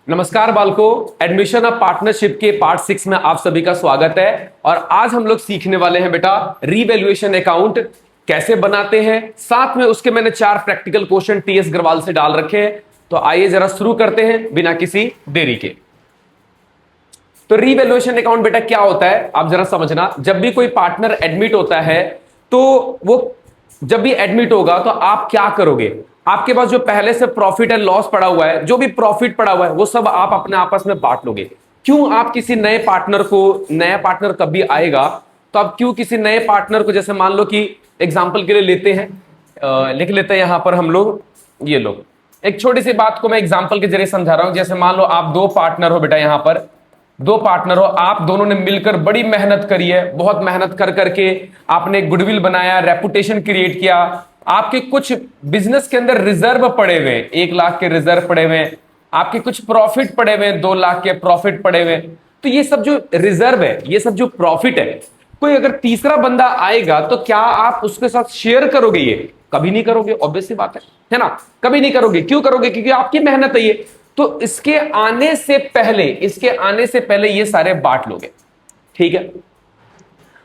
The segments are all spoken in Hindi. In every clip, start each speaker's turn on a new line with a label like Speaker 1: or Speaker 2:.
Speaker 1: नमस्कार बालको, एडमिशन ऑफ पार्टनरशिप के पार्ट 6 में आप सभी का स्वागत है। और आज हम लोग सीखने वाले हैं बेटा रीवैल्यूएशन अकाउंट कैसे बनाते हैं। साथ में उसके मैंने 4 प्रैक्टिकल क्वेश्चन टीएस अग्रवाल से डाल रखे हैं। तो आइए जरा शुरू करते हैं बिना किसी देरी के। तो रीवैल्यूएशन अकाउंट बेटा क्या होता है आप जरा समझना। जब भी कोई पार्टनर एडमिट होता है तो वो जब भी एडमिट होगा तो आप क्या करोगे, आपके पास जो पहले से प्रॉफिट एंड लॉस पड़ा हुआ है, जो भी प्रॉफिट पड़ा हुआ है वो सब आप अपने आपस में बांट लोगे। क्यों आप किसी नए पार्टनर को, नया पार्टनर कभी आएगा तो आप क्यों किसी नए पार्टनर को, जैसे मान लो कि एग्जांपल के लिए लेते हैं, लिख लेते हैं यहां पर हम लोग, ये लोग एक छोटी सी बात को मैं एग्जांपल के जरिए समझा रहा हूं। जैसे मान लो आप 2 पार्टनर हो बेटा, यहां पर 2 पार्टनर हो, आप दोनों ने मिलकर बड़ी मेहनत करी है, बहुत मेहनत कर करके आपने गुडविल बनाया, रेपुटेशन क्रिएट किया, आपके कुछ बिजनेस के अंदर रिजर्व पड़े हुए, 1 लाख के रिजर्व पड़े हुए, आपके कुछ प्रॉफिट पड़े हुए, 2 लाख के प्रॉफिट पड़े हुए। तो ये सब जो रिजर्व है, ये सब जो प्रॉफिट है, कोई अगर तीसरा बंदा आएगा तो क्या आप उसके साथ शेयर करोगे? ये कभी नहीं करोगे, ऑब्वियस सी बात है ना, कभी नहीं करोगे। क्यों करोगे? क्योंकि आपकी मेहनत है ये। तो इसके आने से पहले ये सारे बांट लोगे, ठीक है।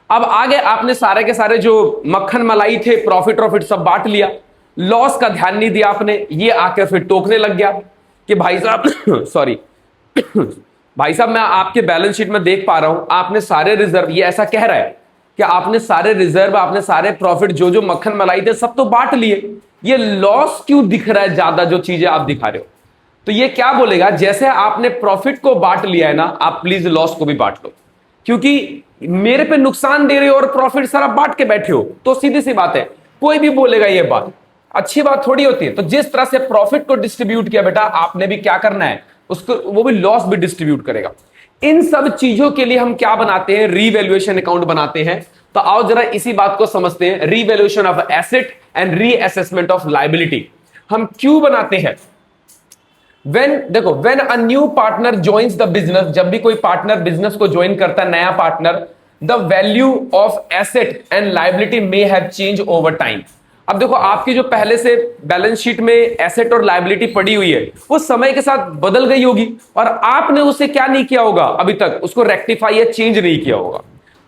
Speaker 1: अब आगे आपने सारे के सारे जो मक्खन मलाई थे, प्रॉफिट सब बांट लिया, लॉस का ध्यान नहीं दिया आपने। ये आकर फिर टोकने लग गया कि भाई साहब सॉरी भाई साहब, मैं आपके बैलेंस शीट में देख पा रहा हूं आपने सारे रिजर्व, ये ऐसा कह रहा है कि आपने सारे रिजर्व, आपने सारे प्रॉफिट, जो मक्खन मलाई थे सब तो बांट लिए, ये लॉस क्यों दिख रहा है ज्यादा, जो चीजें आप दिखा रहे हो? तो ये क्या बोलेगा, जैसे आपने प्रॉफिट को बांट लिया है ना, आप प्लीज लॉस को भी बांट लो, क्योंकि मेरे पे नुकसान दे रहे हो और प्रॉफिट सारा बांट के बैठे हो। तो सीधी सी बात है, कोई भी बोलेगा ये बात, अच्छी बात थोड़ी होती है। तो जिस तरह से प्रॉफिट को डिस्ट्रीब्यूट किया बेटा, आपने भी क्या करना है उसको, वो भी लॉस भी डिस्ट्रीब्यूट करेगा। इन सब चीजों के लिए हम क्या बनाते हैं? रीवैल्यूएशन अकाउंट बनाते हैं। तो आओ जरा इसी बात को समझते हैं, revaluation of asset and reassessment of liability हम क्यों बनाते हैं। when a new partner joins the business, जब भी कोई पार्टनर बिजनेस को ज्वाइन करता है, नया partner, the value of asset and liability may have changed over time। अब देखो, आपकी जो पहले से बैलेंस शीट में एसेट और लायबिलिटी पड़ी हुई है वो समय के साथ बदल गई होगी और आपने उसे क्या नहीं किया होगा, अभी तक उसको रेक्टिफाई या चेंज नहीं किया होगा।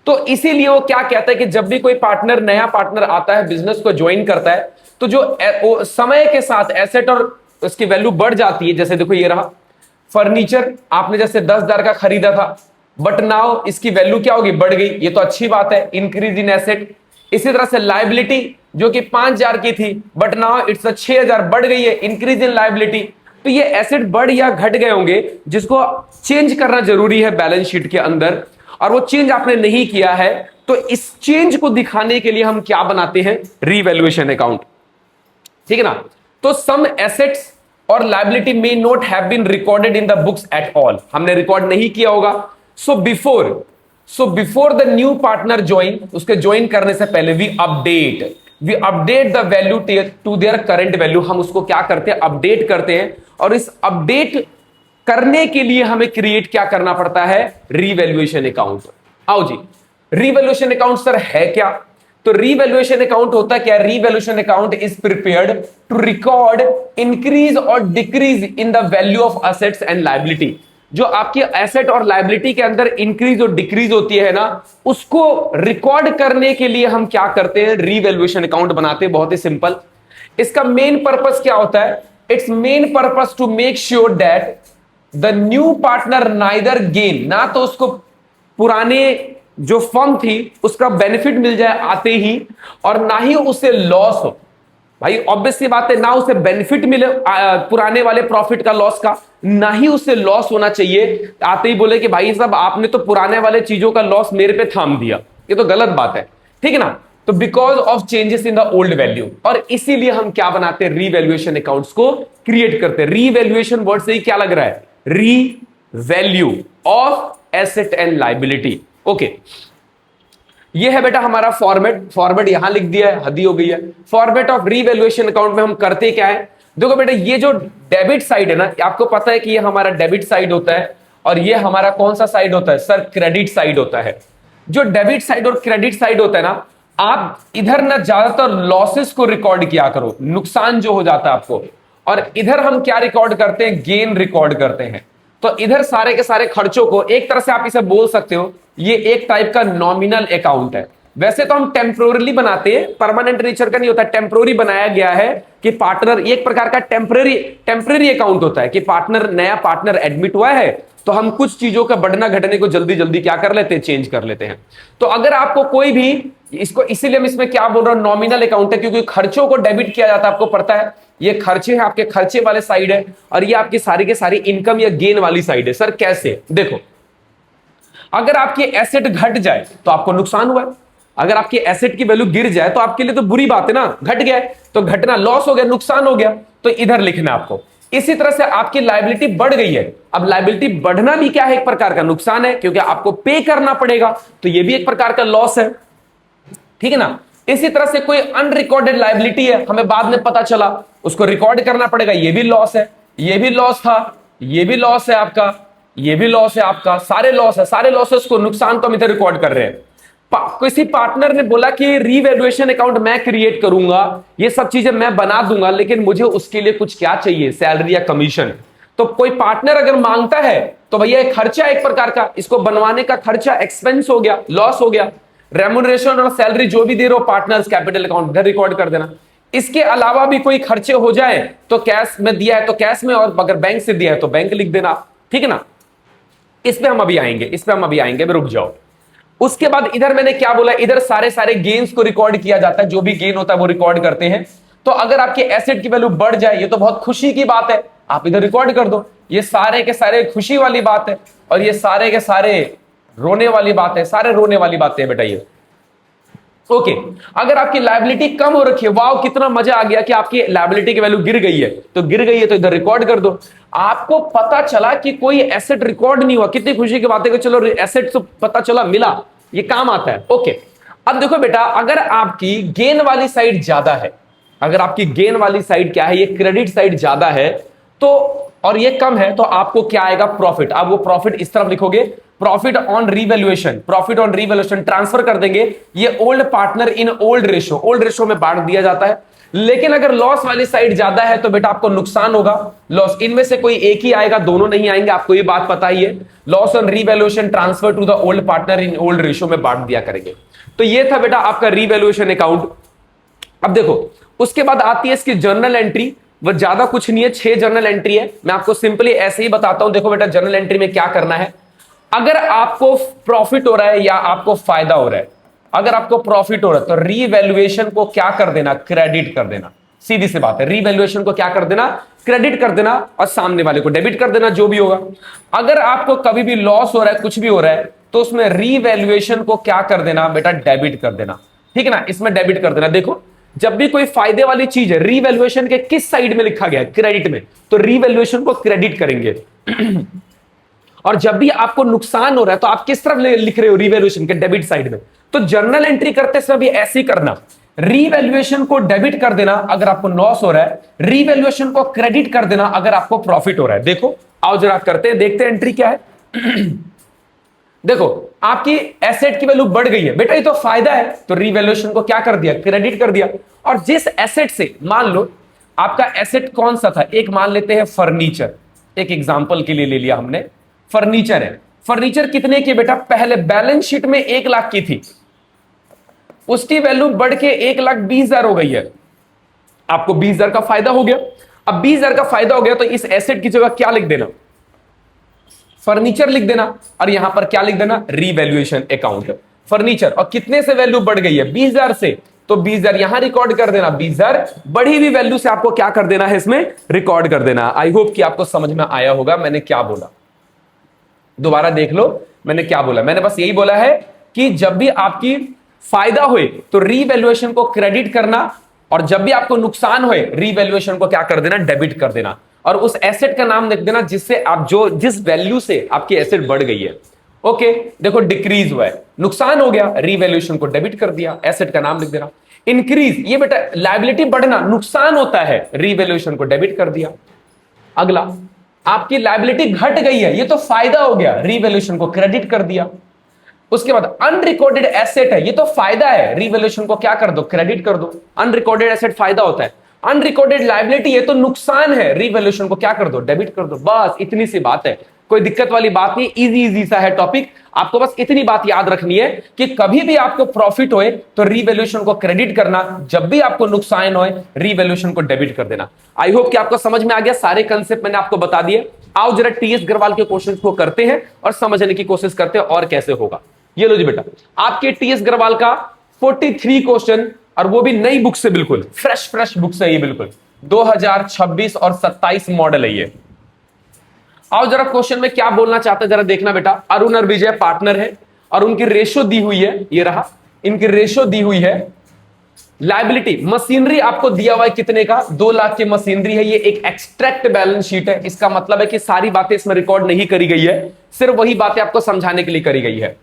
Speaker 1: तो इसीलिए वो क्या कहता है कि जब भी कोई पार्टनर, नया पार्टनर आता है, बिजनेस को ज्वाइन करता है, तो जो समय के साथ एसेट और उसकी वैल्यू बढ़ जाती है। जैसे देखो, ये रहा फर्नीचर, आपने जैसे 10,000 का खरीदा था, बट नाउ इसकी वैल्यू क्या होगी, बढ़ गई। ये तो अच्छी बात है, इंक्रीज इन एसेट। इसी तरह से लायबिलिटी जो कि 5,000 की थी, बट नाउ इट्स 6,000, बढ़ गई है, इंक्रीज इन लायबिलिटी। तो ये एसेट बढ़ या घट गए होंगे, जिसको चेंज करना जरूरी है बैलेंस शीट के अंदर, और वो चेंज आपने नहीं किया है। तो इस चेंज को दिखाने के लिए हम क्या बनाते हैं? रीवैल्यूएशन अकाउंट, ठीक है ना। तो सम एसेट्स और liability may not have been recorded in the books at all, हमने रिकॉर्ड नहीं किया होगा। So before the new partner join, उसके ज्वाइन करने से पहले we update the value to their current value. हम उसको क्या करते हैं? अपडेट करते हैं। और इस अपडेट करने के लिए हमें क्रिएट क्या करना पड़ता है? Revaluation account. आओ जी, रीवैल्यूएशन अकाउंट सर है क्या? तो रीवैल्यूएशन अकाउंट होता क्या? Revaluation account is prepared to record increase और decrease in the value of assets and liability. जो आपकी एसेट और लायबिलिटी के अंदर इंक्रीज और डिक्रीज होती है ना, उसको रिकॉर्ड करने के लिए हम क्या करते हैं? रीवैल्यूएशन अकाउंट बनाते हैं। बहुत ही सिंपल। इसका मेन पर्पस क्या होता है? It's main purpose to make sure that the new partner neither gain, ना तो उसको पुराने जो फर्म थी उसका बेनिफिट मिल जाए आते ही, और ना ही उसे लॉस हो। भाई ऑब्वियस सी बात है, ना उसे बेनिफिट मिले पुराने वाले प्रॉफिट का, लॉस का, ना ही उसे लॉस होना चाहिए आते ही बोले कि भाई साहब आपने तो पुराने वाले चीजों का लॉस मेरे पे थाम दिया। ये तो गलत बात है, ठीक है ना। तो because of changes in the old value, और इसीलिए हम क्या बनाते हैं? रीवैल्यूएशन अकाउंट्स को क्रिएट करते हैं। रीवैल्यूएशन वर्ड से ही क्या लग रहा है? री value of asset and liability. Okay, ये है बेटा हमारा फॉर्मेट यहां लिख दिया है, हदी हो गई है। फॉर्मेट ऑफ रीवैल्यूएशन अकाउंट में हम करते क्या है? देखो बेटा, ये जो डेबिट साइड है ना, आपको पता है कि ये हमारा डेबिट साइड होता है, और ये हमारा कौन सा साइड होता है सर? क्रेडिट साइड होता है। जो डेबिट साइड और क्रेडिट साइड होता है ना, आप इधर ना ज्यादातर लॉसेस को रिकॉर्ड किया करो, नुकसान जो हो जाता है आपको, और इधर हम क्या रिकॉर्ड करते हैं? गेन रिकॉर्ड करते हैं। तो इधर सारे के सारे खर्चों को एक तरह से आप इसे बोल सकते हो, ये एक टाइप का नॉमिनल अकाउंट है। वैसे तो हम टेम्परोरी बनाते हैं, परमानेंट नेचर का नहीं होता, टेम्परोरी बनाया गया है कि पार्टनर, एक प्रकार का टेम्परेरी अकाउंट होता है कि पार्टनर, नया पार्टनर एडमिट हुआ है तो हम कुछ चीजों का बढ़ना घटने को जल्दी जल्दी क्या कर लेते हैं, चेंज कर लेते हैं। तो अगर आपको कोई भी इसको, इसीलिए हम इसमें क्या बोल रहा हूं, नॉमिनल अकाउंट है, क्योंकि खर्चों को डेबिट किया जाता है। आपको पता है ये खर्चे हैं, आपके खर्चे वाले साइड है, और ये आपकी सारी के सारी इनकम या गेन वाली साइड है। सर कैसे? देखो, अगर आपकी एसेट घट जाए तो आपको नुकसान हुआ है, अगर आपकी एसेट की वैल्यू गिर जाए तो आपके लिए तो बुरी बात है ना, घट गया तो घटना, लॉस हो गया, नुकसान हो गया, तो इधर लिखना आपको। इसी तरह से आपकी लायबिलिटी बढ़ गई है, अब लायबिलिटी बढ़ना भी क्या है, एक प्रकार का नुकसान है, क्योंकि आपको पे करना पड़ेगा, तो यह भी एक प्रकार का लॉस है, ठीक है ना। इसी तरह से कोई अनरिकॉर्डेड लायबिलिटी है, हमें बाद में पता चला, उसको रिकॉर्ड करना पड़ेगा, यह भी लॉस है, यह भी लॉस था, यह भी लॉस है आपका, यह भी लॉस है आपका, सारे लॉस है, सारे लॉसेस को, नुकसान को हम इधर रिकॉर्ड कर रहे हैं। किसी पार्टनर ने बोला कि रीवैल्यूएशन अकाउंट मैं क्रिएट करूंगा, ये सब चीजें मैं बना दूंगा, लेकिन मुझे उसके लिए कुछ क्या चाहिए, सैलरी या कमीशन। तो कोई पार्टनर अगर मांगता है तो भैया एक खर्चा, एक प्रकार का, इसको बनवाने का खर्चा, एक्सपेंस हो गया, लॉस हो गया। रेम्यूनरेशन और सैलरी जो भी दे रहे हो, पार्टनर्स कैपिटल अकाउंट इधर रिकॉर्ड कर देना। इसके अलावा भी कोई खर्चे हो जाए तो कैश में दिया है तो कैश में, और अगर बैंक से दिया है तो बैंक लिख देना, ठीक है ना। इस पे हम अभी आएंगे, इस पे हम अभी आएंगे, रुक जाओ। उसके बाद इधर मैंने क्या बोला, इधर सारे सारे गेन्स को रिकॉर्ड किया जाता है, जो भी गेन होता है वो रिकॉर्ड करते हैं। तो अगर आपके एसेट की वैल्यू बढ़ जाए, ये तो बहुत खुशी की बात है, आप इधर रिकॉर्ड कर दो, ये सारे के सारे खुशी वाली बात है, और ये सारे के सारे रोने वाली बात है, सारे रोने वाली बातें है बेटा ये। ओके, अगर आपकी लायबिलिटी कम हो रखी है, वाओ कितना मजा आ गया कि आपकी लायबिलिटी की वैल्यू गिर गई है, तो गिर गई है तो इधर रिकॉर्ड कर दो। आपको पता चला कि कोई एसेट रिकॉर्ड नहीं हुआ, कितनी खुशी की बात है कि चलो एसेट तो पता चला, मिला, ये काम आता है। ओके, अब देखो बेटा, अगर आपकी गेन वाली साइड ज्यादा है, अगर आपकी गेन वाली साइड क्या है, ये क्रेडिट साइड ज्यादा है, तो और ये कम है, तो आपको क्या आएगा, प्रॉफिट। अब वो प्रॉफिट इस तरफ लिखोगे, profit on revaluation, profit on revaluation transfer कर देंगे, ये old partner in old ratio, old ratio में बांट दिया जाता है। लेकिन अगर लॉस वाली साइड ज्यादा है तो बेटा आपको नुकसान होगा, लॉस, इनमें से कोई एक ही आएगा, दोनों नहीं आएंगे, आपको ये बात पता ही है। Loss on revaluation transfer to the old partner in old ratio में बांट दिया करेंगे। तो ये था बेटा आपका रीवैल्यूएशन अकाउंट। अब देखो, उसके बाद आती है इसकी जर्नल एंट्री, वो ज्यादा कुछ नहीं है, 6 जर्नल एंट्री है, मैं आपको सिंपली ऐसे ही बताता हूं। देखो बेटा, जर्नल एंट्री में क्या करना है, अगर आपको प्रॉफिट हो रहा है या आपको फायदा हो रहा है, अगर आपको प्रॉफिट हो रहा है तो रीवैल्यूएशन को क्या कर देना, क्रेडिट कर देना, सीधी सी बात है। रीवैल्यूएशन को क्या कर देना, क्रेडिट कर देना, और सामने वाले को डेबिट कर देना, जो भी होगा। अगर आपको कभी भी लॉस हो रहा है, कुछ भी हो रहा है, तो उसमें रीवैल्यूएशन को क्या कर देना बेटा, डेबिट कर देना, ठीक है ना, इसमें डेबिट कर देना। देखो, जब भी कोई फायदे वाली चीज है, रीवैल्यूएशन के किस साइड में लिखा गया है, क्रेडिट में, तो रीवैल्यूएशन को क्रेडिट करेंगे। और जब भी आपको नुकसान हो रहा है तो आप किस तरफ लिख रहे हो, रीवैल्यूएशन के डेबिट साइड में। तो जर्नल एंट्री करते समय भी ऐसे ही करना, रीवैल्यूएशन को डेबिट कर देना अगर आपको लॉस हो रहा है, रीवैल्यूएशन को क्रेडिट कर देना अगर आपको प्रॉफिट हो रहा है। देखो, आओ जरा करते हैं, देखते हैं एंट्री क्या है। देखो, आपकी एसेट की वैल्यू बढ़ गई है बेटा, ये तो फायदा है, तो रीवैल्यूएशन को क्या कर दिया, क्रेडिट कर दिया। और जिस एसेट से, मान लो आपका एसेट कौन सा था, एक मान लेते हैं फर्नीचर, एक एग्जांपल के लिए ले लिया हमने, फर्नीचर है। फर्नीचर कितने की बेटा, पहले बैलेंस शीट में 1 लाख की थी, उसकी वैल्यू बढ़ के 1,20,000 हो गई है, आपको 20,000 का फायदा हो गया। अब 20,000 का फायदा हो गया तो इस एसेट की जगह क्या लिख देना, फर्नीचर लिख देना, और यहां पर क्या लिख देना, रीवैल्यूएशन अकाउंट फर्नीचर। और कितने से वैल्यू बढ़ गई है, 20,000 से, तो 20,000 यहां रिकॉर्ड कर देना, 20,000 बढ़ी हुई वैल्यू से आपको क्या कर देना है, इसमें रिकॉर्ड कर देना। आई होप कि आपको समझ में आया होगा मैंने क्या बोला, दोबारा देख लो मैंने क्या बोला। मैंने बस यही बोला है कि जब भी आपकी फायदा हुए तो रीवैल्यूएशन को क्रेडिट करना, और जब भी आपको नुकसान हुए रीवैल्यूएशन को क्या कर देना, डेबिट कर देना, और उस एसेट का नाम लिख देना जिससे आप, जो जिस वैल्यू से आपकी एसेट बढ़ गई है। ओके, देखो डिक्रीज हुआ है, नुकसान हो गया, रीवैल्यूएशन को डेबिट कर दिया, एसेट का नाम लिख देना। इंक्रीज, ये बेटा लायबिलिटी बढ़ना, नुकसान होता है, रीवैल्यूएशन को डेबिट कर दिया। अगला, आपकी लायबिलिटी घट गई है, ये तो फायदा हो गया, रीवैल्यूएशन को क्रेडिट कर दिया। उसके बाद अनरिकॉर्डेड एसेट है, ये तो फायदा है, रीवैल्यूएशन को क्या कर दो, क्रेडिट कर दो। अनरिकॉर्डेड एसेट फायदा होता है, अनरिकॉर्डेड लायबिलिटी है तो नुकसान है, रीवैल्यूएशन को क्या कर दो, डेबिट कर दो। बस इतनी सी बात है, कोई दिक्कत वाली बात नहीं, इजी इजी सा है टॉपिक। आपको बस इतनी बात याद रखनी है कि कभी भी आपको प्रॉफिट होए तो रीवैल्यूएशन को क्रेडिट करना, जब भी आपको नुकसान होए रीवैल्यूएशन को डेबिट कर देना। आई होप कि आपको समझ में आ गया, सारे कंसेप्ट मैंने आपको बता दिए। आओ जरा टीएस गरवाल के क्वेश्चंस को करते हैं और समझने की कोशिश करते हैं और कैसे होगा। ये लो जी बेटा, आपके टीएस गरवाल का 43 क्वेश्चन, और वो भी नई बुक से, बिल्कुल फ्रेश बुक से, ये बिल्कुल 2026 और 27 मॉडल है ये। आओ जरा क्वेश्चन में क्या बोलना चाहते हैं जरा देखना बेटा। अरुण और विजय पार्टनर है और उनकी रेशो दी हुई है, ये रहा, इनकी रेशो दी हुई है। लायबिलिटी मशीनरी आपको दिया हुआ है कितने का, 2 लाख की मशीनरी है। ये एक एक्सट्रैक्ट बैलेंस शीट है, इसका मतलब है कि सारी बातें इसमें रिकॉर्ड नहीं करी गई है, सिर्फ वही बातें आपको समझाने के लिए करी गई है।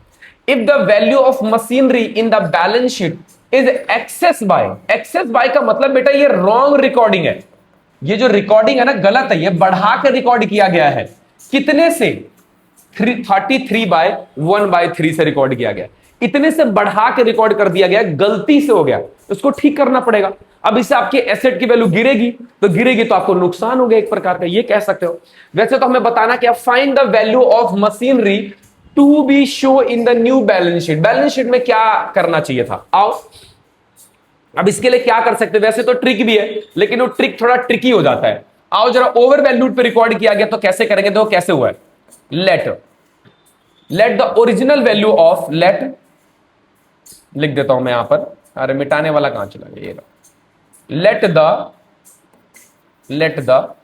Speaker 1: If the value of machinery in the balance sheet is excess by का मतलब बेटा ये रॉन्ग रिकॉर्डिंग है। ये जो रिकॉर्डिंग है ना गलत है, ये बढ़ा कर रिकॉर्ड किया गया है। कितने से, 33/1/3 से रिकॉर्ड किया गया, इतने से बढ़ा के रिकॉर्ड कर दिया गया, गलती से हो गया, उसको ठीक करना पड़ेगा। अब इससे आपके एसेट की वैल्यू गिरेगी तो आपको नुकसान हो गया एक प्रकार का, ये कह सकते हो। वैसे तो हमें बताना क्या, find the value of machinery to be show in the new balance sheet. Balance sheet में क्या करना चाहिए था, आओ अब इसके लिए क्या कर सकते हैं। वैसे तो ट्रिक भी है लेकिन वो ट्रिक थोड़ा ट्रिकी हो जाता है। आओ जरा ओवर वैल्यूड पे रिकॉर्ड किया गया तो कैसे करेंगे, तो कैसे हुआ है, let the original value of, लिख देता हूं मैं यहां पर, अरे मिटाने वाला कहां चला गया, ये let the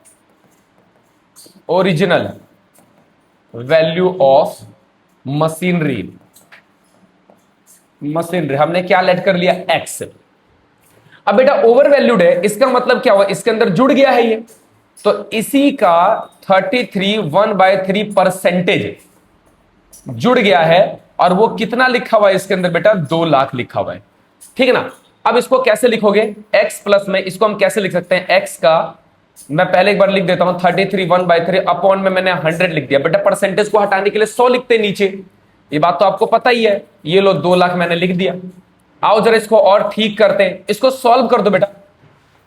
Speaker 1: original value of machinery हमने क्या लेट कर लिया, एक्स। अब बेटा ओवर वैल्यूड है, इसका मतलब क्या हुआ, इसके अंदर जुड़ गया है ये, तो इसी का 33/1/3 परसेंटेज जुड़ गया है, और वो कितना लिखा हुआ है इसके अंदर बेटा, 2 लाख लिखा हुआ है, ठीक है ना। अब इसको कैसे लिखोगे, x प्लस में इसको हम कैसे लिख सकते हैं, x का मैं पहले एक बार लिख देता हूं 33/1/3 अपॉन में मैंने 100 लिख दिया। बेटा परसेंटेज को हटाने के लिए 100 लिखते नीचे, ये बात तो आपको पता ही है। ये लो 2 लाख मैंने लिख दिया। आओ जरा इसको और ठीक करते हैं, इसको सॉल्व कर दो बेटा।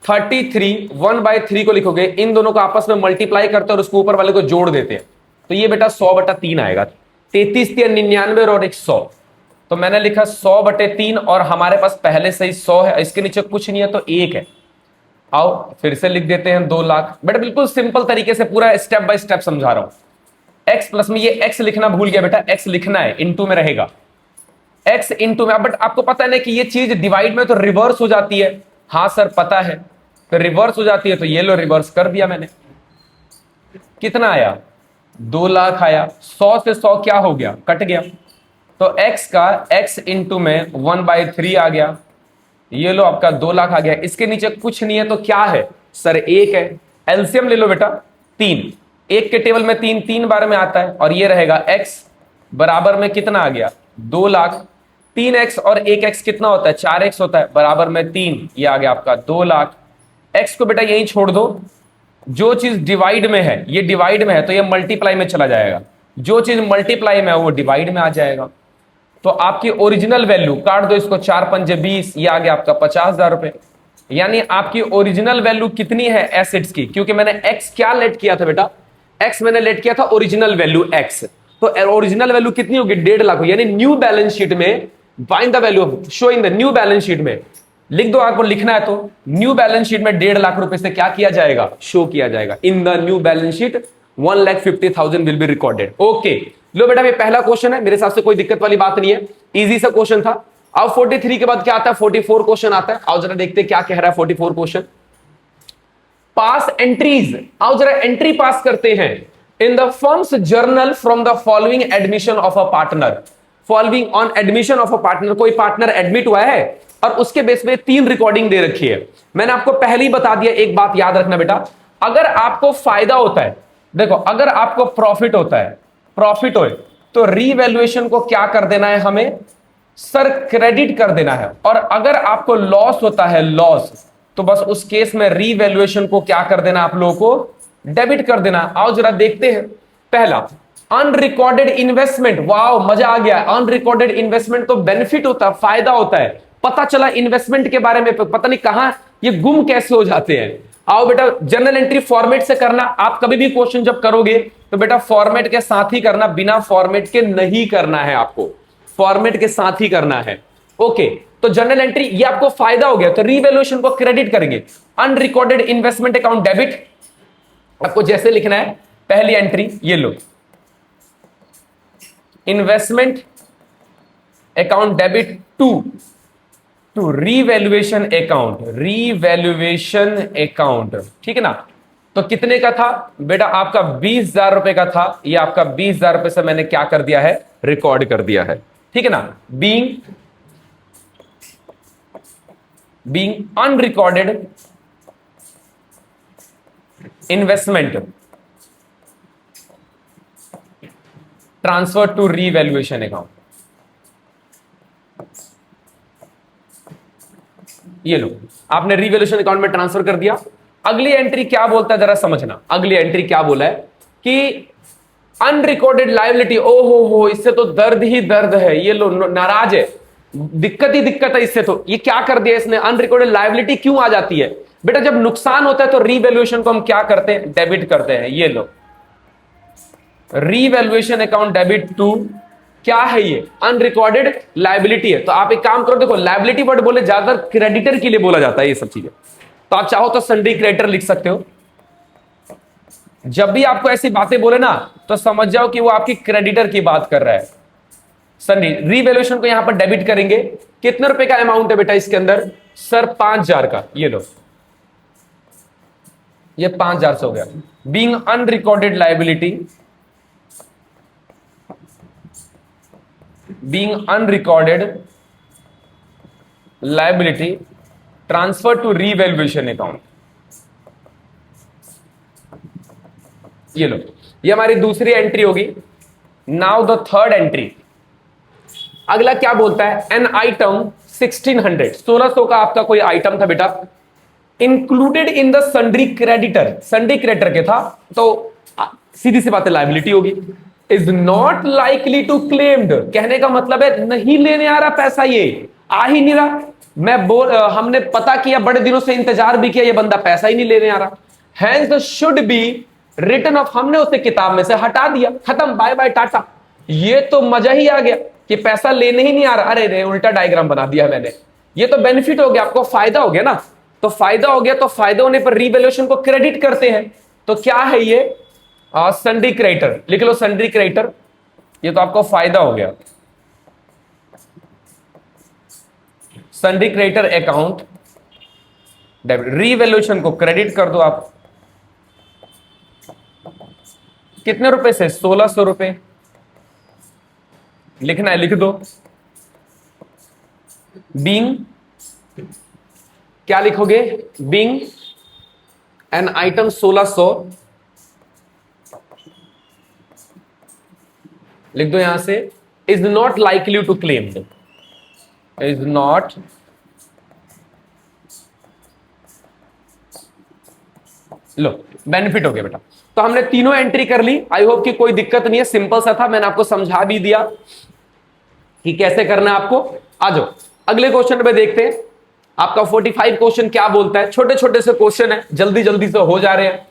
Speaker 1: 33/1/3 को लिखोगे, इन दोनों को आपस में मल्टीप्लाई करते हैं और उसको ऊपर वाले को जोड़ देते हैं, तो ये बेटा 100/3 आएगा। 33 × 99 और 100, तो मैंने लिखा 100/3 और हमारे पास पहले से ही 100 है, इसके नीचे कुछ नहीं है तो 1 है। आओ फिर से लिख देते हैं 2 लाख। बेटा बिल्कुल सिंपल तरीके से पूरा स्टेप बाय स्टेप समझा रहा हूं। x प्लस में, ये x लिखना भूल गया बेटा, x लिखना है, इनटू में रहेगा, x इनटू में। बट आपको पता है ना कि ये चीज डिवाइड में तो रिवर्स हो जाती है, हाँ सर पता है, तो रिवर्स हो जाती है, तो ये लो रिवर्स कर दिया मैंने। कितना आया, 2 लाख आया। 100 से 100 क्या हो गया, कट गया, तो x का x इनटू में 1/3 आ गया, ये लो आपका 2 लाख आ गया। इसके नीचे कुछ नहीं है तो क्या है सर, 1 है। एलसीएम ले लो बेटा, 3, 1 के टेबल में 3 बार में आता है, और ये रहेगा x बराबर में कितना आ गया, 2 लाख। 3x और 1x कितना होता है, 4x होता है, बराबर में 3, ये आ गया आपका 2 लाख। x को बेटा यहीं छोड़ दो, जो चीज डिवाइड में है, ये डिवाइड में है तो ये मल्टीप्लाई में चला जाएगा, जो चीज मल्टीप्लाई में है वो डिवाइड में आ जाएगा। तो आपकी ओरिजिनल वैल्यू, काट दो इसको, 4×5 = 20, ये आ गया आपका 50,000 रुपए। यानी आपकी ओरिजिनल वैल्यू कितनी है एसेट्स की, क्योंकि मैंने x क्या लेट किया था बेटा, x मैंने लेट किया था ओरिजिनल वैल्यू x, तो ओरिजिनल वैल्यू कितनी होगी, 1.5 लाख। यानी न्यू बैलेंस शीट में find the value of, show in the new balance sheet में लिख दो, आपको लिखना है तो न्यू बैलेंस शीट में 1.5 लाख रुपए से क्या किया जाएगा, शो किया जाएगा। In the new balance sheet 1,50,000 will be recorded. Okay लो बेटा, ये पहला क्वेश्चन है, मेरे हिसाब से कोई दिक्कत वाली बात नहीं है, इजी सा क्वेश्चन था। अब 43 के बाद क्या आता है, 44 क्वेश्चन आता है। आओ जरा देखते हैं क्या कह रहा है 44 क्वेश्चन। पास एंट्रीज, आओ जरा एंट्री पास करते हैं in the firms journal from the following admission of a partner. Following on admission of a partner, कोई पार्टनर एडमिट हुआ है और उसके बेस पे 3 रिकॉर्डिंग दे रखी है। मैंने आपको पहले ही बता दिया, एक बात याद रखना बेटा, अगर आपको फायदा होता है, देखो अगर आपको प्रॉफिट होता है, प्रॉफिट हो तो रीवैल्यूएशन को क्या कर देना है, हमें सर क्रेडिट कर देना है। और अगर आपको लॉस होता है, लॉस, तो बस उस केस में रीवैल्यूएशन को क्या कर देना, आप लोगों को डेबिट कर देना। आओ जरा देखते हैं। पहला अनरिकॉर्डेड इन्वेस्टमेंट, वाओ मजा आ गया। अनरिकॉर्डेड इन्वेस्टमेंट तो बेनिफिट होता है, फायदा होता है, पता चला इन्वेस्टमेंट के बारे में, पता नहीं कहां ये गुम कैसे हो जाते हैं। आओ बेटा जर्नल एंट्री फॉर्मेट से करना। आप कभी भी क्वेश्चन जब करोगे तो बेटा फॉर्मेट के साथ ही करना, बिना फॉर्मेट के नहीं करना है, आपको फॉर्मेट के साथ ही करना है। ओके, तो जर्नल एंट्री ये आपको फायदा हो गया। तो रीवैल्यूएशन को क्रेडिट करेंगे, अनरिकॉर्डेड इन्वेस्टमेंट अकाउंट डेबिट। आपको जैसे लिखना है, पहली एंट्री ये लो, investment account debit to revaluation account, revaluation account, ठीक है ना। तो कितने का था बेटा, आपका 20,000 रुपए का था। ये आपका 20,000 रुपए से मैंने क्या कर दिया है, रिकॉर्ड कर दिया है, ठीक है ना। Being unrecorded investment transfer to revaluation account. ये लो, आपने रीवैल्यूएशन अकाउंट में ट्रांसफर कर दिया। अगली एंट्री क्या बोलता है जरा समझना, अगली एंट्री क्या बोला है कि अनरिकॉर्डेड लायबिलिटी। ओहो हो, इससे तो दर्द ही दर्द है। ये लो नाराज है, दिक्कत ही दिक्कत है इससे। तो ये क्या कर दिया इसने, अनरिकॉर्डेड लायबिलिटी क्यों आ जाती है बेटा, जब नुकसान होता है तो रीवैल्यूएशन को हम क्या करते हैं, डेबिट करते हैं। ये लो, रीवैल्यूएशन अकाउंट डेबिट टू क्या है, ये अनरिकॉर्डेड लायबिलिटी है। तो आप एक काम करो, देखो लायबिलिटी वर्ड बोले ज्यादातर क्रेडिटर के लिए बोला जाता है ये सब चीजें। तो आप चाहो तो सन्ड्री क्रेडिटर लिख सकते हो। जब भी आपको ऐसी बातें बोले ना तो समझ जाओ कि वो आपकी क्रेडिटर की बात कर रहा है। सन्ड्री रीवैल्यूएशन को यहां पर डेबिट करेंगे। कितने रुपए का अमाउंट है बेटा इसके अंदर, सर 5,000 का। ये लो, ये 5,000 से हो गया। Being unrecorded liability, being unrecorded liability transfer to revaluation account। ये लो, ये हमारी दूसरी एंट्री होगी। नाउ द थर्ड एंट्री, अगला क्या बोलता है, एन आइटम 1600, 1600 का आपका कोई आइटम था बेटा, included in the sundry creditor, sundry creditor के था। तो सीधी सी बात है, लायबिलिटी होगी। Is not likely to claimed, कहने का मतलब है नहीं लेने आ रहा पैसा, ये आ ही नहीं रहा। हमने पता किया, बड़े दिनों से इंतजार भी किया, ये बंदा पैसा ही नहीं लेने आ रहा। Hence should be written off, हमने उसे किताब में से हटा दिया, खत्म, बाय बाय टाटा। ये तो मजा ही आ गया कि पैसा लेने ही नहीं आ रहा। अरे रे, उल्टा डायग्राम बना दिया मैंने। ये तो बेनिफिट हो गया, आपको फायदा हो गया ना। तो फायदा हो गया, तो फायदा होने पर रीवैल्यूएशन को क्रेडिट करते हैं। तो क्या है ये, सन्ड्री क्रेडिटर, लिख लो सन्ड्री क्रेडिटर। ये तो आपको फायदा हो गया, sundry creditor account debit. Revaluation को क्रेडिट कर दो आप, कितने रुपए से, 1600 रुपए लिखना है, लिख दो। बीइंग, क्या लिखोगे, बीइंग एन आइटम 1600, लिख दो यहां से, is not likely to claimed, is not लो, बेनिफिट हो गया बेटा। तो हमने तीनों एंट्री कर ली। आई होप कि कोई दिक्कत नहीं है, सिंपल सा था, मैंने आपको समझा भी दिया कि कैसे करना है आपको। आ जाओ अगले क्वेश्चन पे देखते हैं। आपका 45 क्वेश्चन क्या बोलता है, छोटे छोटे से क्वेश्चन है, जल्दी जल्दी से हो जा रहे हैं।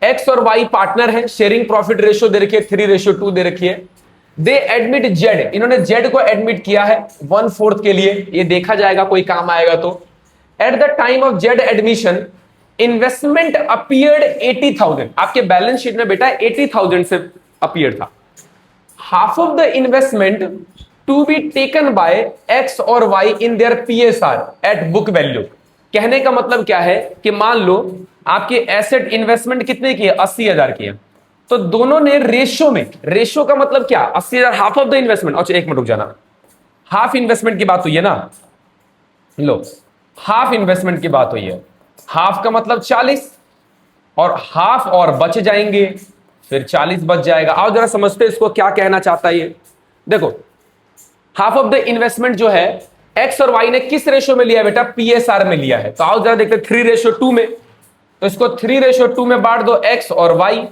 Speaker 1: एक्स और वाई पार्टनर है, शेयरिंग प्रॉफिट रेशियो दे रखी है 3:2 दे रखी है। दे एडमिट जेड, इन्होंने जेड को एडमिट किया है 1/4 के लिए, ये देखा जाएगा कोई काम आएगा तो। At the time of Z admission investment appeared 80,000, आपके बैलेंस शीट में बेटा 80,000 से अपीयर था। Half of the investment to be taken by X और Y in their PSR at book value. कहने का मतलब क्या है कि मान लो आपकी एसेट इन्वेस्टमेंट कितने की है, 80,000 की है। तो दोनों ने रेशियो में, रेशियो का मतलब क्या, 80,000 हाफ ऑफ द इन्वेस्टमेंट। अच्छा एक मिनट रुक जाना, हाफ इन्वेस्टमेंट की बात हुई है ना, लो हाफ इन्वेस्टमेंट की बात हुई है। हाफ का मतलब 40 और हाफ और बच जाएंगे, फिर 40 बच जाएगा। आओ जरा समझते इसको क्या कहना चाहता है ये। देखो हाफ ऑफ द इन्वेस्टमेंट जो है एक्स और वाई ने किस रेशियो में लिया है बेटा, पीएसआर में लिया है। तो आओ जरा देखते 3:2 में। तो इसको 3:2 में बांट दो, एक्स और वाई,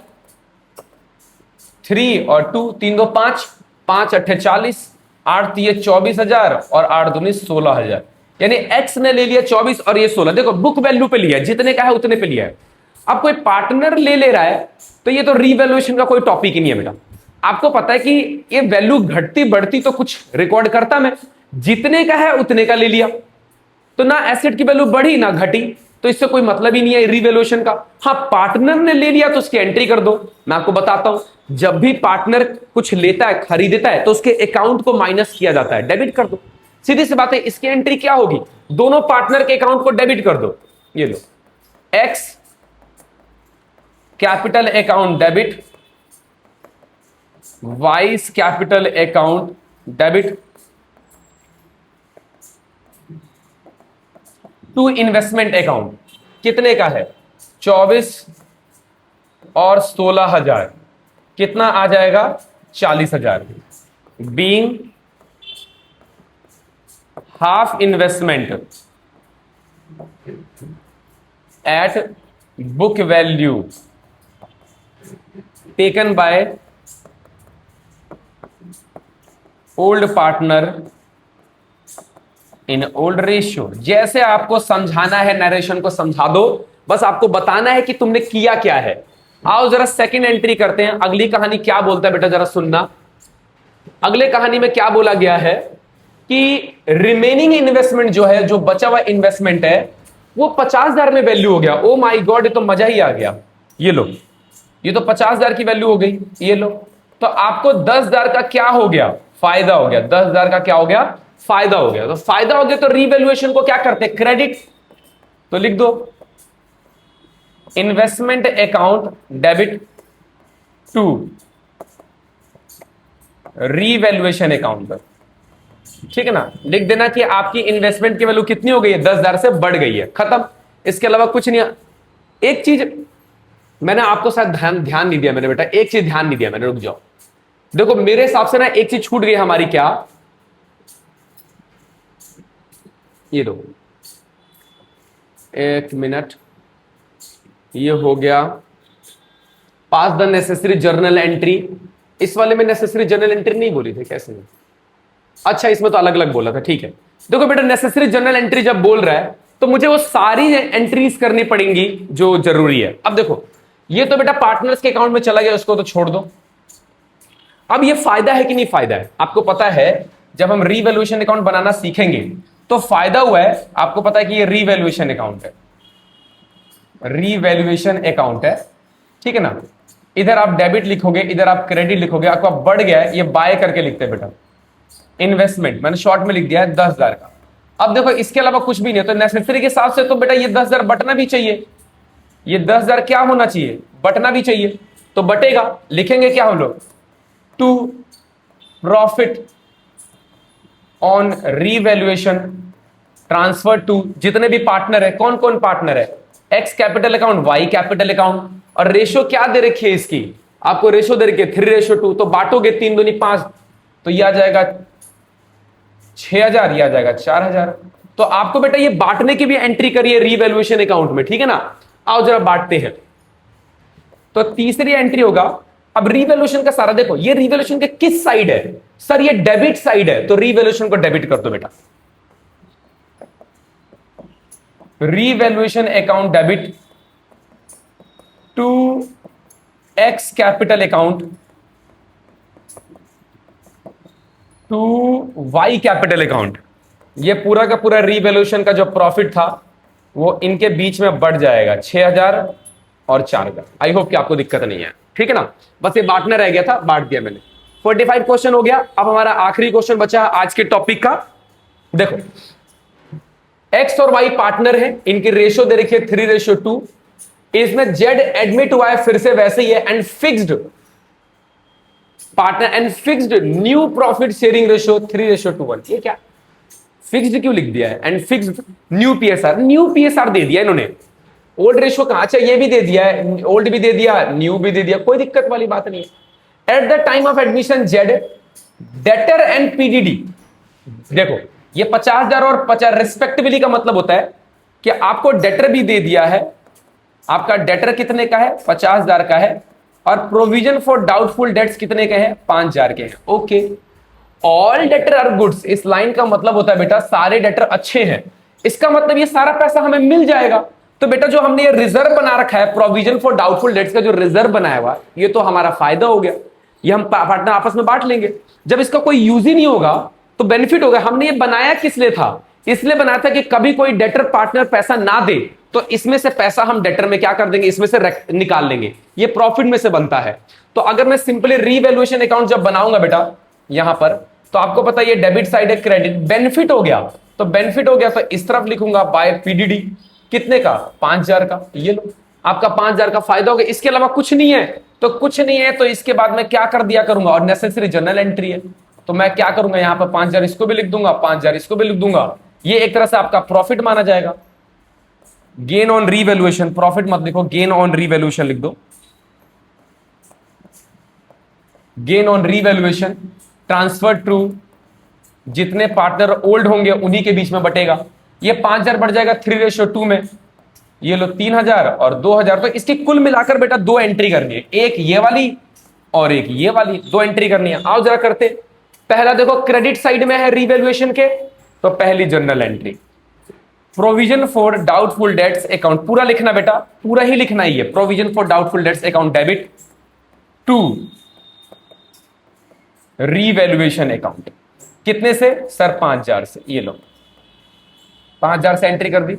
Speaker 1: 3 और 2, 3 2 5, 5 8 40, 8 3 24,000 और 8 दूनी 16,000। यानी एक्स ने ले लिया 24 और ये 16, देखो बुक वैल्यू पे लिया है, जितने का है उतने पे लिया है। अब कोई पार्टनर ले रहा है तो ये तो रीवैल्यूएशन का कोई टॉपिक ही नहीं है बेटा। आपको पता है कि ये वैल्यू घटती बढ़ती तो कुछ रिकॉर्ड करता, मैं जितने का है उतने का ले लिया, तो ना एसेट की वैल्यू बढ़ी ना घटी, तो इससे कोई मतलब ही नहीं है रीवैल्यूएशन का। हाँ, पार्टनर ने ले लिया तो उसकी एंट्री कर दो। मैं आपको बताता हूं, जब भी पार्टनर कुछ लेता है, खरीदता है, तो उसके अकाउंट को माइनस किया जाता है, डेबिट कर दो। सीधी सी बात है, इसकी एंट्री क्या होगी, दोनों पार्टनर के अकाउंट को डेबिट कर दो। ये लो, X capital account debit, Y's capital account debit to investment account. कितने का है, 24 और 16,000, कितना आ जाएगा, 40,000। Being half investment at book value taken by old partner in old ratio. जैसे आपको समझाना है, नरेशन को समझा दो, बस आपको बताना है कि तुमने किया क्या है। आओ जरा सेकंड एंट्री करते हैं। अगली कहानी क्या बोलता है बेटा, जरा सुनना। अगले कहानी में क्या बोला गया है कि रिमेनिंग इन्वेस्टमेंट जो है, जो बचा हुआ इन्वेस्टमेंट है, वो 50,000 में वैल्यू हो गया। ओ माई गॉड, ये तो मजा ही आ गया। ये लो, ये तो 50,000 की वैल्यू हो गई। ये लो, तो आपको 10,000 का क्या हो गया, फायदा हो गया। 10,000 का क्या हो गया, फायदा हो गया। तो फायदा हो गया तो रीवैल्यूएशन को क्या करते हैं, क्रेडिट। तो लिख दो investment account debit to revaluation account पर, ठीक है ना। लिख देना कि आपकी इन्वेस्टमेंट की वैल्यू कितनी हो गई है, 10,000 से बढ़ गई है, खत्म। इसके अलावा कुछ नहीं। एक चीज मैंने आपको शायद ध्यान नहीं दिया मैंने बेटा, एक चीज ध्यान नहीं दिया मैंने, रुक जाओ। देखो मेरे हिसाब से ना एक चीज छूट गई हमारी, क्या, ये दो, एक मिनट, ये हो गया पास द नेसेसरी जर्नल एंट्री। इस वाले में नेसेसरी जर्नल एंट्री नहीं बोली थी, कैसे में? अच्छा, इसमें तो अलग अलग बोला था, ठीक है। देखो बेटा, नेसेसरी जर्नल एंट्री जब बोल रहा है तो मुझे वो सारी एंट्रीज करनी पड़ेंगी जो जरूरी है। अब देखो, ये तो बेटा पार्टनर्स के अकाउंट में चला गया, उसको तो छोड़ दो। अब ये फायदा है कि नहीं फायदा है, आपको पता है जब हम रीवैल्यूएशन अकाउंट बनाना सीखेंगे तो फायदा हुआ है। आपको पता है कि ये रीवैल्यूएशन अकाउंट है, रीवैल्यूएशन अकाउंट है, ठीक है ना। इधर आप डेबिट लिखोगे, इधर आप क्रेडिट लिखोगे, आपका बढ़ गया है, ये बाय करके लिखते हैं बेटा। इन्वेस्टमेंट मैंने शॉर्ट में लिख दिया है 10,000 का। अब देखो इसके अलावा कुछ भी नहीं है, तो नेसेसरी के हिसाब से तो बेटा ये 10,000 बटना भी चाहिए, ये 10,000 क्या होना चाहिए, बटना भी चाहिए। तो बटेगा, लिखेंगे क्या हम लोग, to profit on revaluation transfer to, जितने भी पार्टनर है, कौन कौन पार्टनर है, X capital account, Y capital account, और रेशो क्या दे रखी है इसकी, आपको रेशो दे रखी है 3:2, तो बांटोगे 3 दूनी 5, तो ये आ जाएगा 6,000, ये आ जाएगा 4,000। तो आपको बेटा ये बांटने की भी एंट्री करिए रीवैल्यूएशन अकाउंट में, ठीक है ना। आओ जरा बांटते हैं, तो तीसरी एंट्री होगा। अब रीवैल्यूएशन का सारा देखो, ये रीवैल्यूएशन के किस साइड है, सर ये डेबिट साइड है, तो रीवैल्यूएशन को डेबिट कर दो बेटा। Revaluation account debit to X capital account to Y capital account. ये पूरा का पूरा रीवैल्यूएशन का जो प्रॉफिट था वो इनके बीच में बढ़ जाएगा, 6,000 और 4,000। आई होप कि आपको दिक्कत नहीं है, ठीक है ना। बस ये बांटना रह गया था, बांट दिया मैंने। 45 क्वेश्चन हो गया। अब हमारा आखिरी क्वेश्चन बचा आज के टॉपिक का। देखो एक्स और वाई पार्टनर है, इनकी रेशियो दे रखी है 3:2। इसमें जेड एडमिट हुआ है, फिर से वैसे ही है, and fixed partner and fixed new profit sharing ratio 3:1। ये क्या फिक्स्ड क्यों लिख दिया है, and fixed new PSR, new PSR दे दिया इन्होंने, ओल्ड रेशियो कहां, अच्छा ये भी दे दिया है, ओल्ड भी दे दिया, न्यू भी दे दिया, कोई दिक्कत वाली बात नहीं है। At the time of admission Z debtor and PDD, देखो ये 50,000 और 50 रिस्पेक्टिवली का मतलब होता है कि आपको डेटर भी दे दिया है, आपका डेटर कितने का है, 50,000 का है, और प्रोविजन फॉर डाउटफुल डेट्स कितने के हैं, 5,000 के हैं, okay. All debtor are goods, इस लाइन का मतलब होता है बेटा सारे डेटर अच्छे हैं। इसका मतलब ये सारा पैसा हमें मिल जाएगा। तो बेटा जो हमने ये रिजर्व बना रखा है, प्रोविजन फॉर डाउटफुल डेट्स का जो रिजर्व बनाया हुआ, ये तो हमारा फायदा हो गया। ये हम पार्टनर आपस में बांट लेंगे। जब इसका कोई यूज ही नहीं होगा तो बेनिफिट होगा। हमने ये बनाया किस लिए था? इसलिए बनाया था कि कभी कोई डेटर पार्टनर पैसा ना दे तो इसमें से पैसा हम डेटर में क्या कर देंगे, इसमें से निकाल लेंगे। ये प्रॉफिट में से बनता है। तो अगर मैं सिंपली रीवैल्यूएशन अकाउंट जब बनाऊंगा बेटा यहां पर, तो आपको पता है ये डेबिट साइड है, क्रेडिट बेनिफिट हो गया। तो बेनिफिट हो गया तो इस तरफ लिखूंगा बाय पीडीडी, कितने का? 5000 का। ये लो आपका 5000 का फायदा हो गया। इसके अलावा कुछ नहीं है, तो कुछ नहीं है तो इसके बाद मैं क्या कर दिया करूंगा, और नेसेसरी जर्नल एंट्री है तो मैं क्या करूंगा, यहां पर 5000 इसको भी लिख दूंगा, 5000 इसको भी लिख दूंगा। ये एक तरह से आपका प्रॉफिट माना जाएगा। गेन ऑन रीवैल्यूएशन, प्रॉफिट मत लिखो, गेन ऑन रीवैल्यूएशन लिख दो। Gain on revaluation transfer to जितने पार्टनर ओल्ड होंगे उन्हीं के बीच में बटेगा। ये 5000 बढ़ जाएगा 3:2 में। ये लो 3000 और 2000, तो इसकी कुल मिलाकर बेटा 2 एंट्री करनी है, एक ये वाली और एक ये वाली, 2 एंट्री करनी है। आओ जरा करते। पहला देखो क्रेडिट साइड में है रीवैल्यूएशन के, तो पहली journal entry provision for doubtful debts account, पूरा लिखना बेटा, पूरा ही लिखना ही है। Provision for doubtful debts account debit to revaluation account, कितने से सर? 5000 से। ये लो 5000 से एंट्री कर दी।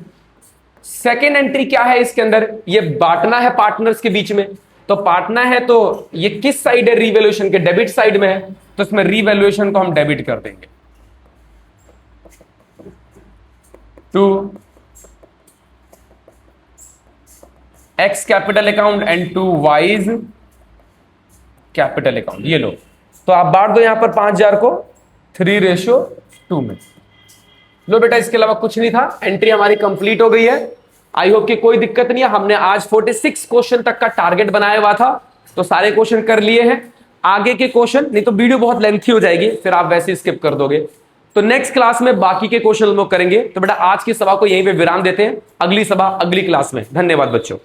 Speaker 1: सेकेंड एंट्री क्या है इसके अंदर? ये बांटना है पार्टनर्स के बीच में, तो बांटना है तो ये किस साइड है रीवैल्यूएशन के? डेबिट साइड में है, तो इसमें रीवैल्यूएशन को हम डेबिट कर देंगे to X capital account and to Y's capital account. ये लो, तो आप बांट दो यहां पर 5000 को 3:2 में। लो बेटा इसके अलावा कुछ नहीं था, एंट्री हमारी कंप्लीट हो गई है। आई होप कि कोई दिक्कत नहीं है। हमने आज 46 क्वेश्चन तक का टारगेट बनाया हुआ था, तो सारे क्वेश्चन कर लिए हैं। आगे के क्वेश्चन नहीं तो वीडियो बहुत लेंथी हो जाएगी, फिर आप वैसे स्किप कर दोगे। तो नेक्स्ट क्लास में बाकी के क्वेश्चन हम लोग करेंगे। तो बेटा आज की सभा को यहीं पे विराम देते हैं, अगली सभा अगली क्लास में। धन्यवाद बच्चों।